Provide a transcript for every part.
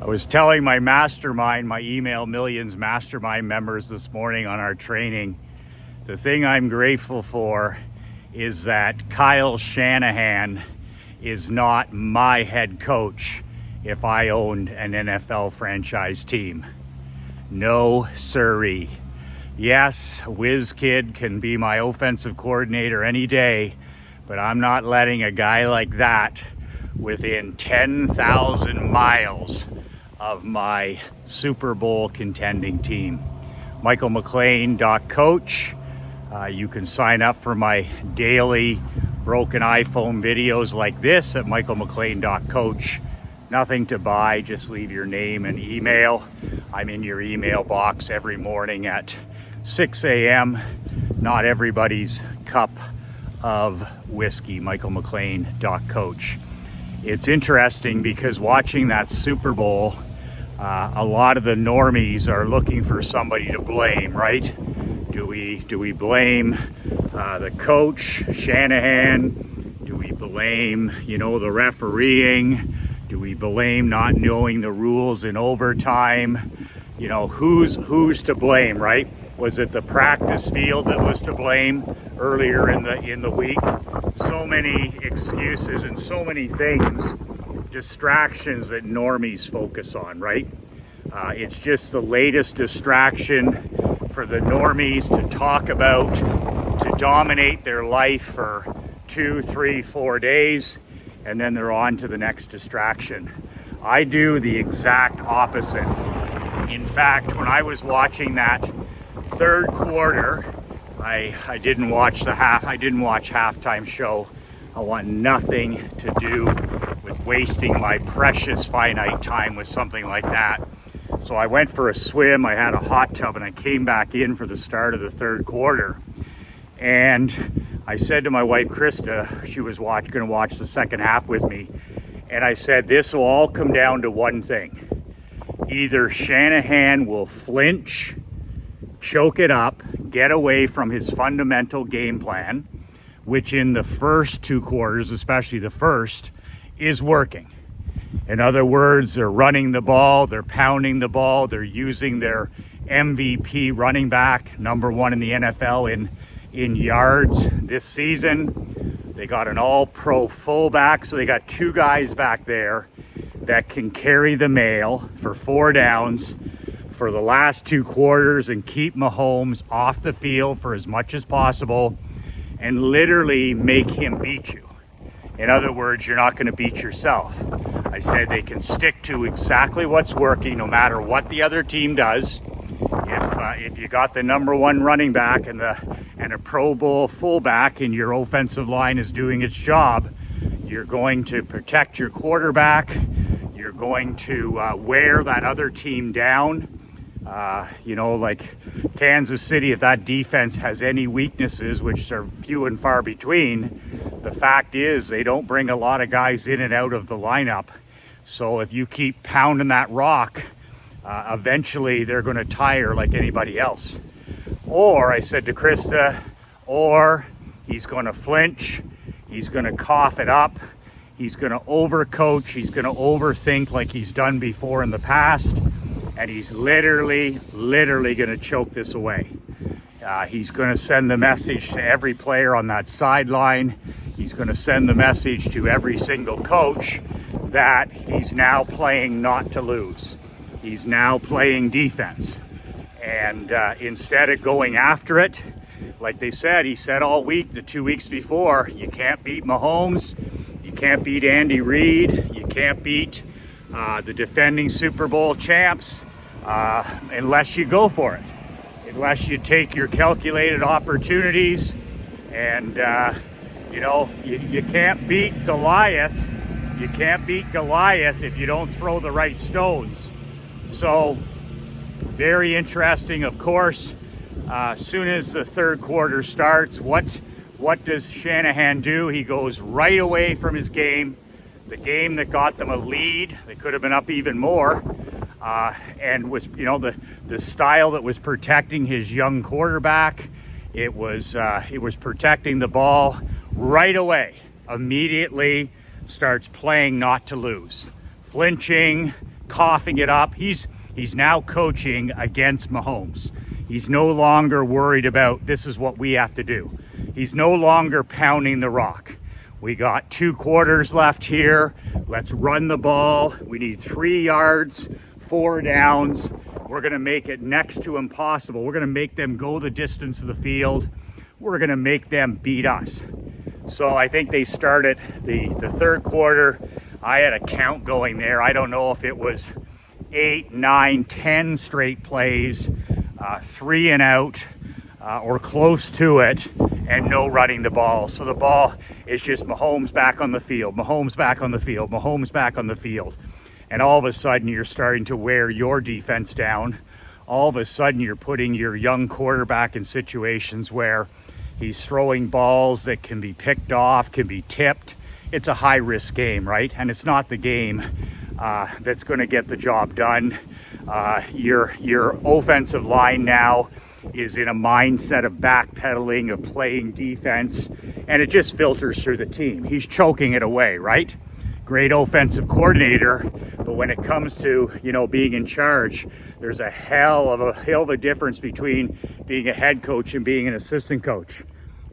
I was telling my mastermind, my email millions mastermind members this morning on our training, the thing I'm grateful for is that Kyle Shanahan is not my head coach if I owned an NFL franchise team. No siree. Yes, WizKid can be my offensive coordinator any day, but I'm not letting a guy like that within 10,000 miles of my Super Bowl contending team. michaelmclean.coach. You can sign up for my daily broken iPhone videos like this at michaelmclean.coach. Nothing to buy, just leave your name and email. I'm in your email box every morning at 6 a.m. Not everybody's cup of whiskey, michaelmclean.coach. It's interesting because watching that Super Bowl, a lot of the normies are looking for somebody to blame, right? Do we blame the coach, Shanahan? Do we blame, the refereeing? Do we blame not knowing the rules in overtime? Who's to blame, right? Was it the practice field that was to blame earlier in the week? So many excuses and so many things, distractions that normies focus on, right? It's just the latest distraction for the normies to talk about, to dominate their life for 2, 3, 4 days, and then they're on to the next distraction. I do the exact opposite. In fact, when I was watching that third quarter, I didn't watch halftime show. I want nothing to do with wasting my precious finite time with something like that. So I went for a swim, I had a hot tub, and I came back in for the start of the third quarter. And I said to my wife, Krista, she was going to watch the second half with me, and I said, this will all come down to one thing. Either Shanahan will flinch, choke it up, get away from his fundamental game plan, which in the first 2 quarters, especially the first, is working. In other words, they're running the ball, they're pounding the ball, they're using their MVP running back, number 1 in the NFL in yards this season. They got an all-pro fullback, so they got 2 guys back there that can carry the mail for 4 downs for the last 2 quarters and keep Mahomes off the field for as much as possible and literally make him beat you. In other words, you're not going to beat yourself. I said they can stick to exactly what's working no matter what the other team does. If you got the number 1 running back and a Pro Bowl fullback and your offensive line is doing its job, you're going to protect your quarterback. You're going to wear that other team down. Like Kansas City, if that defense has any weaknesses, which are few and far between, the fact is they don't bring a lot of guys in and out of the lineup. So if you keep pounding that rock, eventually they're going to tire like anybody else. Or, I said to Krista, or he's going to flinch, he's going to cough it up, he's going to overcoach, he's going to overthink like he's done before in the past, and he's literally going to choke this away. He's going to send the message to every player on that sideline. He's going to send the message to every single coach that he's now playing not to lose. He's now playing defense. And instead of going after it, like he said all week, the 2 weeks before, you can't beat Mahomes, you can't beat Andy Reid, you can't beat the defending Super Bowl champs unless you go for it, unless you take your calculated opportunities. And you can't beat Goliath. You can't beat Goliath if you don't throw the right stones. So very interesting. Of course, as soon as the third quarter starts, what does Shanahan do? He goes right away from his game, the game that got them a lead. They could have been up even more, and was the style that was protecting his young quarterback. It was protecting the ball right away. Immediately starts playing not to lose, flinching, coughing it up. He's now coaching against Mahomes. He's no longer worried about this is what we have to do. He's no longer pounding the rock. We got 2 quarters left here. Let's run the ball. We need 3 yards, 4 downs. We're going to make it next to impossible. We're going to make them go the distance of the field. We're going to make them beat us. So I think they started the third quarter. I had a count going there. I don't know if it was 8, 9, 10 straight plays, 3 and out, or close to it, and no running the ball. So the ball is just Mahomes back on the field, Mahomes back on the field, Mahomes back on the field. And all of a sudden you're starting to wear your defense down. All of a sudden you're putting your young quarterback in situations where he's throwing balls that can be picked off, can be tipped. It's a high-risk game, right? And it's not the game that's going to get the job done. Your offensive line now is in a mindset of backpedaling, of playing defense, and it just filters through the team. He's choking it away, right? Great offensive coordinator, but when it comes to, being in charge, there's a hell of a difference between being a head coach and being an assistant coach.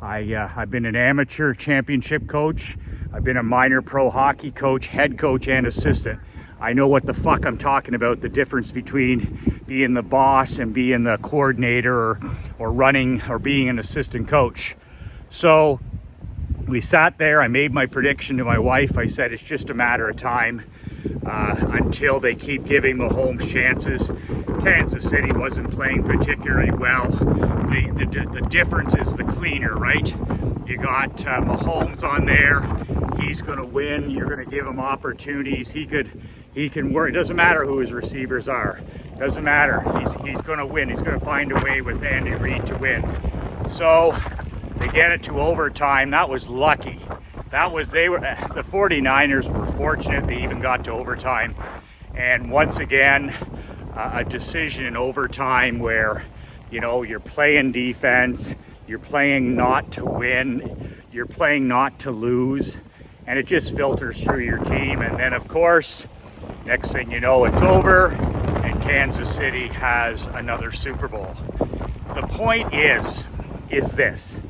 I've been an amateur championship coach. I've been a minor pro hockey coach, head coach, and assistant. I know what the fuck I'm talking about, the difference between being the boss and being the coordinator or running or being an assistant coach. So we sat there. I made my prediction to my wife. I said it's just a matter of time until they keep giving Mahomes chances. Kansas City wasn't playing particularly well. The difference is the cleaner, right? You got Mahomes on there. He's going to win. You're going to give him opportunities. He can work. It doesn't matter who his receivers are. Doesn't matter. He's going to win. He's going to find a way with Andy Reid to win. So they get it to overtime. That was lucky. The 49ers were fortunate they even got to overtime. And once again, a decision in overtime where, you're playing defense, you're playing not to win, you're playing not to lose, and it just filters through your team. And then, of course, next thing you know, it's over, and Kansas City has another Super Bowl. The point is this.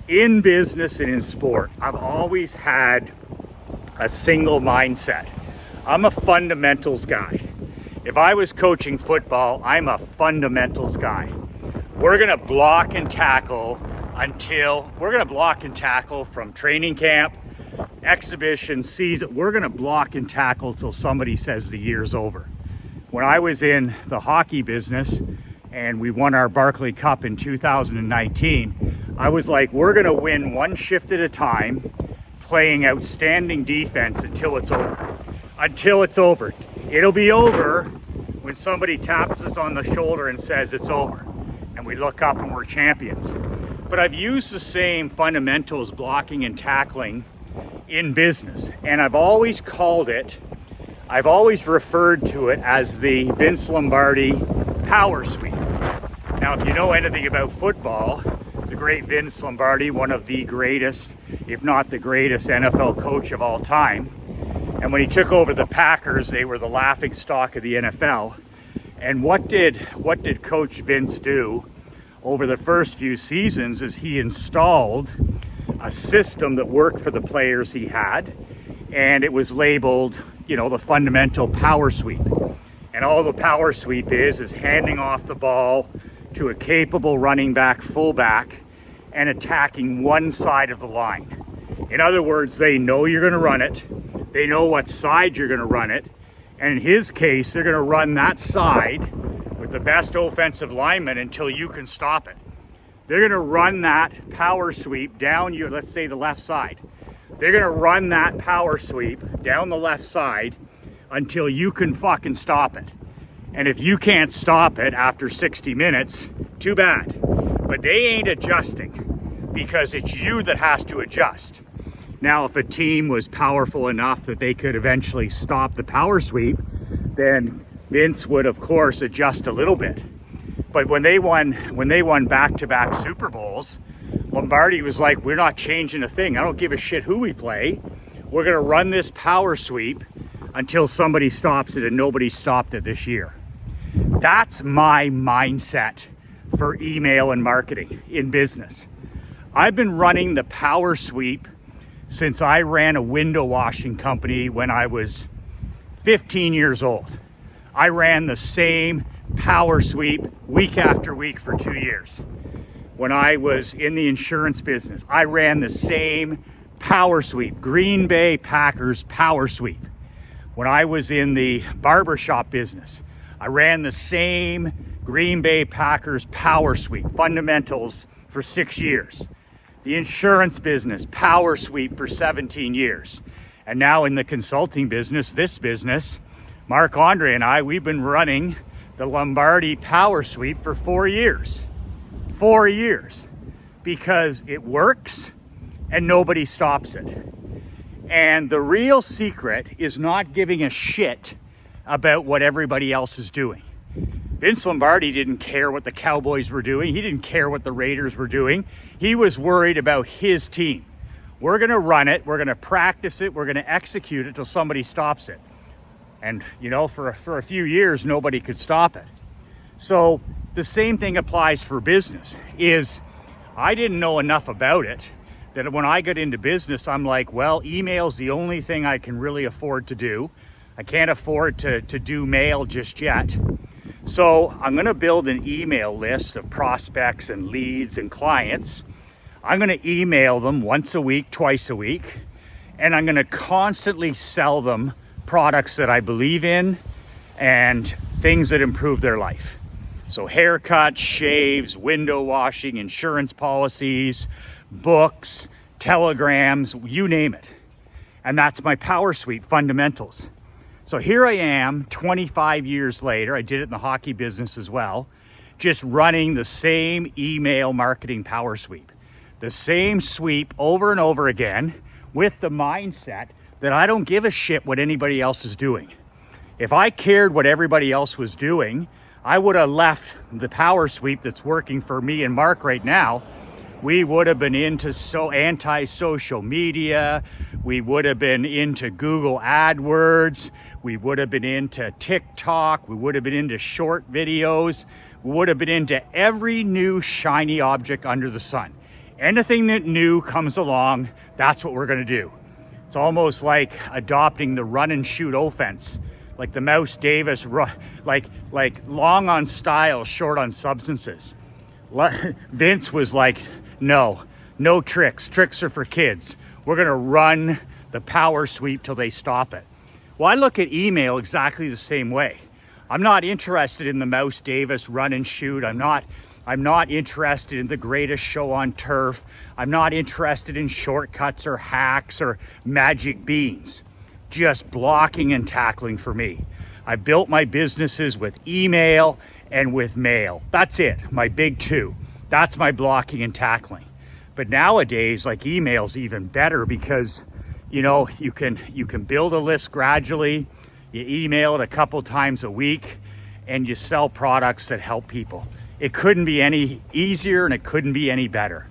In business and in sport, I've always had a single mindset. I'm a fundamentals guy. If I was coaching football, I'm a fundamentals guy. We're going to block and tackle from training camp, exhibition, season. We're going to block and tackle till somebody says the year's over. When I was in the hockey business and we won our Barclay Cup in 2019, I was like, we're going to win one shift at a time, playing outstanding defense until it's over. Until it's over. It'll be over when somebody taps us on the shoulder and says it's over. And we look up and we're champions. But I've used the same fundamentals, blocking and tackling, in business. And I've always referred to it as the Vince Lombardi power sweep. Now, if you know anything about football, the great Vince Lombardi, one of the greatest, if not the greatest NFL coach of all time. And when he took over the Packers, they were the laughing stock of the NFL. And what did Coach Vince do over the first few seasons is he installed a system that worked for the players he had, and it was labeled, the fundamental power sweep. And all the power sweep is handing off the ball to a capable running back, fullback, and attacking one side of the line. In other words, they know you're going to run it. They know what side you're going to run it. And in his case, they're going to run that side with the best offensive lineman until you can stop it. They're going to run that power sweep down let's say the left side. They're going to run that power sweep down the left side until you can fucking stop it. And if you can't stop it after 60 minutes, too bad. But they ain't adjusting because it's you that has to adjust. Now, if a team was powerful enough that they could eventually stop the power sweep, then Vince would, of course, adjust a little bit. But when they won back-to-back Super Bowls, Lombardi was like, we're not changing a thing. I don't give a shit who we play. We're going to run this power sweep until somebody stops it, and nobody stopped it this year. That's my mindset for email and marketing in business. I've been running the power sweep since I ran a window washing company when I was 15 years old. I ran the same power sweep week after week for 2 years. When I was in the insurance business, I ran the same power sweep, Green Bay Packers power sweep. When I was in the barbershop business, I ran the same Green Bay Packers power sweep, fundamentals, for 6 years. The insurance business, power sweep for 17 years. And now in the consulting business, this business, Mark Andre and I, we've been running the Lombardi power sweep for 4 years. 4 years. Because it works and nobody stops it. And the real secret is not giving a shit about what everybody else is doing. Vince Lombardi didn't care what the Cowboys were doing. He didn't care what the Raiders were doing. He was worried about his team. We're going to run it. We're going to practice it. We're going to execute it till somebody stops it. And, you know, for a few years, nobody could stop it. So the same thing applies for business. Is I didn't know enough about it that when I got into business, I'm like, well, email's the only thing I can really afford to do. I can't afford to do mail just yet. So I'm going to build an email list of prospects and leads and clients. I'm going to email them once a week, twice a week, and I'm going to constantly sell them products that I believe in and things that improve their life. So haircuts, shaves, window washing, insurance policies, books, telegrams, you name it. And that's my power suite, fundamentals. So here I am 25 years later. I did it in the hockey business as well, just running the same email marketing power sweep, the same sweep over and over again, with the mindset that I don't give a shit what anybody else is doing. If I cared what everybody else was doing, I would have left the power sweep that's working for me and Mark right now. We would have been into anti-social media. We would have been into Google AdWords. We would have been into TikTok. We would have been into short videos. We would have been into every new shiny object under the sun. Anything that new comes along, that's what we're going to do. It's almost like adopting the run and shoot offense, like the Mouse Davis, like long on style, short on substances. Vince was like, no tricks. Tricks are for kids. We're going to run the power sweep till they stop it. Well, I look at email exactly the same way. I'm not interested in the Mouse Davis run and shoot. I'm not interested in the greatest show on turf. I'm not interested in shortcuts or hacks or magic beans. Just blocking and tackling for me. I built my businesses with email and with mail. That's it, my big two. That's my blocking and tackling. But nowadays, like, email's even better because, you know, you can build a list gradually. You email it a couple times a week and you sell products that help people. It couldn't be any easier and it couldn't be any better.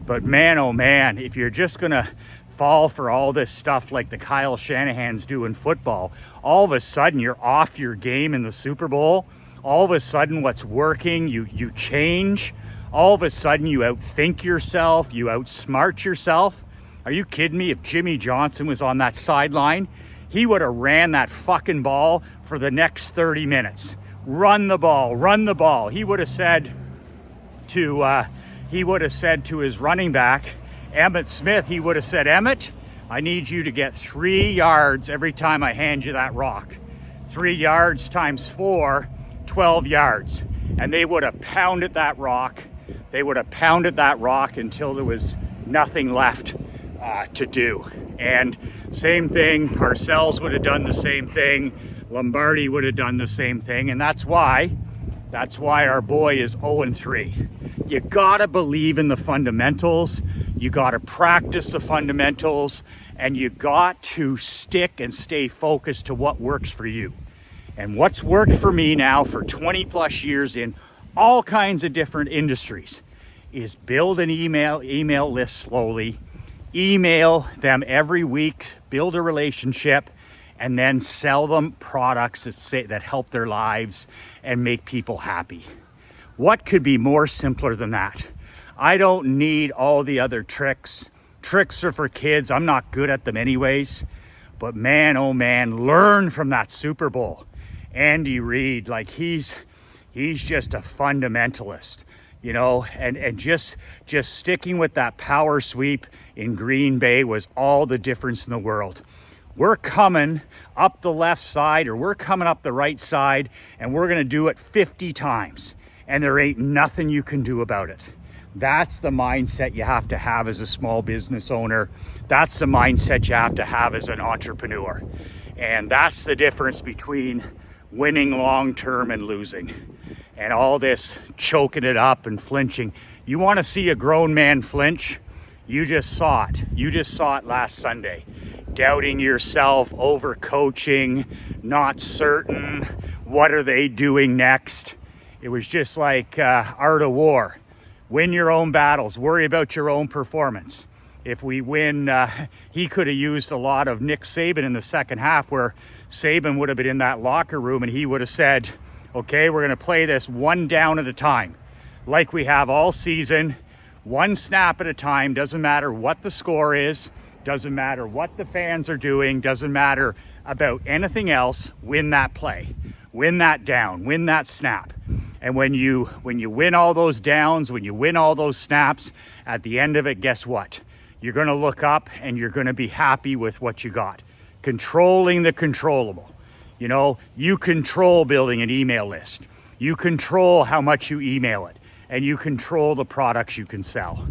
But man, oh man, if you're just gonna fall for all this stuff like the Kyle Shanahans do in football, all of a sudden you're off your game in the Super Bowl. All of a sudden what's working, you change. All of a sudden you outthink yourself, you outsmart yourself. Are you kidding me? If Jimmy Johnson was on that sideline, he would have ran that fucking ball for the next 30 minutes. Run the ball. He would have said to his running back, Emmett Smith, he would have said, Emmett, I need you to get 3 yards every time I hand you that rock. 3 yards times 4, 12 yards. And they would have pounded that rock. They would have pounded that rock until there was nothing left to do. And same thing, Parcells would have done the same thing. Lombardi would have done the same thing. And that's why our boy is 0-3. You gotta believe in the fundamentals. You gotta practice the fundamentals. And you got to stick and stay focused to what works for you. And what's worked for me now for 20 plus years in all kinds of different industries is build an email list slowly, email them every week, build a relationship, and then sell them products that help their lives and make people happy. What could be more simpler than that? I don't need all the other tricks. Tricks are for kids. I'm not good at them anyways. But man, oh man, learn from that Super Bowl. Andy Reid, like he's just a fundamentalist, you know, and just sticking with that power sweep in Green Bay was all the difference in the world. We're coming up the left side or we're coming up the right side and we're going to do it 50 times and there ain't nothing you can do about it. That's the mindset you have to have as a small business owner. That's the mindset you have to have as an entrepreneur. And that's the difference between winning long-term and losing. And all this choking it up and flinching. You want to see a grown man flinch? You just saw it. You just saw it last Sunday. Doubting yourself, overcoaching, not certain. What are they doing next? It was just like Art of War. Win your own battles. Worry about your own performance. If we win, he could have used a lot of Nick Saban in the second half where Saban would have been in that locker room and he would have said, okay, we're going to play this one down at a time like we have all season, one snap at a time. Doesn't matter what the score is, doesn't matter what the fans are doing, doesn't matter about anything else. Win that play, win that down, win that snap. And when you win all those downs, when you win all those snaps, at the end of it, guess what? You're going to look up and you're going to be happy with what you got. Controlling the controllable. You know, you control building an email list. You control how much you email it. And you control the products you can sell.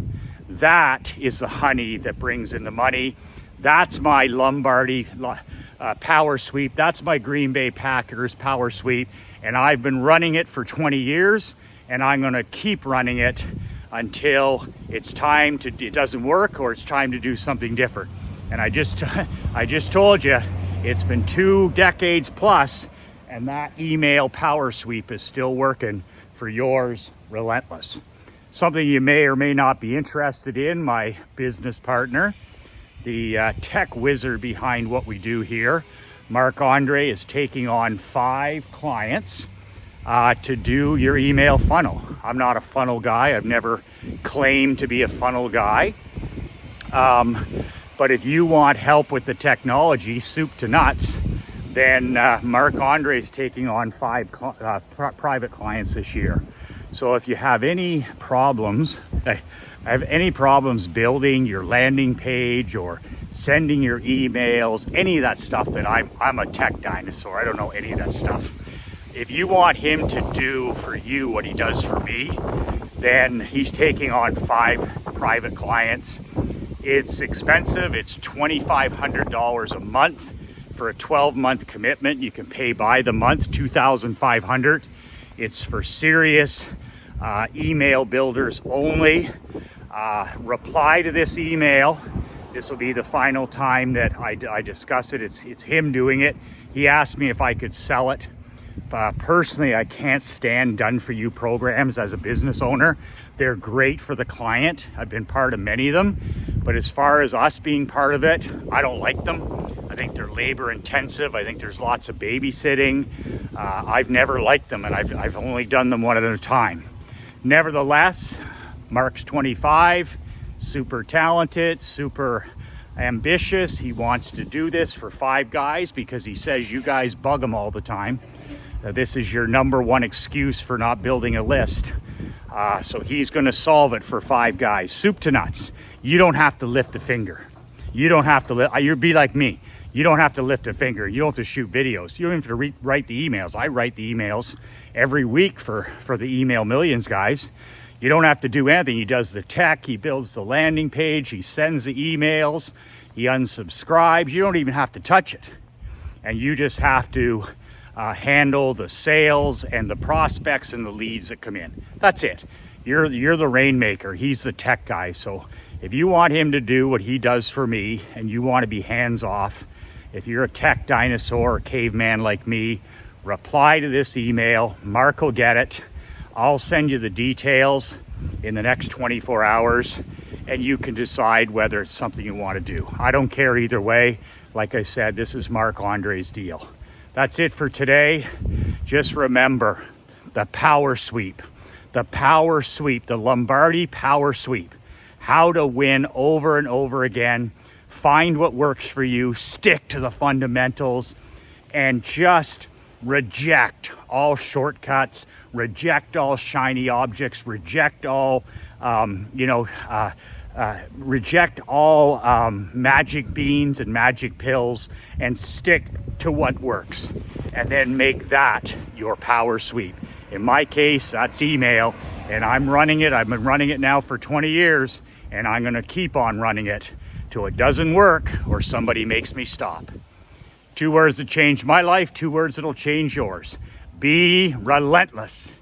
That is the honey that brings in the money. That's my Lombardi power sweep. That's my Green Bay Packers power sweep. And I've been running it for 20 years. And I'm going to keep running it until it doesn't work or it's time to do something different. And I just told you, it's been 2 decades plus, and that email power sweep is still working for yours relentless. Something you may or may not be interested in, my business partner, the tech wizard behind what we do here, Mark Andre, is taking on 5 clients to do your email funnel. I'm not a funnel guy. I've never claimed to be a funnel guy. But if you want help with the technology, soup to nuts, then Mark Andre is taking on 5 private clients this year. So if you have any problems, building your landing page or sending your emails, any of that stuff that I'm a tech dinosaur. I don't know any of that stuff. If you want him to do for you what he does for me, then he's taking on 5 private clients. It's expensive. It's $2,500 a month for a 12-month commitment. You can pay by the month, $2,500. It's for serious email builders only. Reply to this email. This will be the final time that I discuss it. It's him doing it. He asked me if I could sell it. Personally, I can't stand done-for-you programs as a business owner. They're great for the client. I've been part of many of them. But as far as us being part of it, I don't like them. I think they're labor intensive. I think there's lots of babysitting. I've never liked them, and I've only done them one at a time. Nevertheless, Mark's 25, super talented, super ambitious. He wants to do this for 5 guys because he says you guys bug him all the time. This is your number one excuse for not building a list. So he's going to solve it for 5 guys. Soup to nuts. You don't have to lift a finger. You don't have to you'd be like me. You don't have to lift a finger. You don't have to shoot videos. You don't have to write the emails. I write the emails every week for the Email Millions guys. You don't have to do anything. He does the tech. He builds the landing page. He sends the emails. He unsubscribes. You don't even have to touch it. And you just have to handle the sales and the prospects and the leads that come in. That's it. You're the rainmaker. He's the tech guy. So if you want him to do what he does for me and you want to be hands off, if you're a tech dinosaur or caveman like me, reply to this email. Mark will get it. I'll send you the details in the next 24 hours and you can decide whether it's something you want to do. I don't care either way. like I said, this is Marc Andre's deal. That's it for today. Just remember the power sweep, the Lombardi power sweep. How to win over and over again. Find what works for you, stick to the fundamentals, and just reject all shortcuts, reject all shiny objects, reject all, reject all magic beans and magic pills, and stick to what works. And then make that your power sweep. In my case, that's email, and I'm running it. I've been running it now for 20 years, and I'm gonna keep on running it till it doesn't work or somebody makes me stop. 2 words that changed my life, 2 words that'll change yours. Be relentless.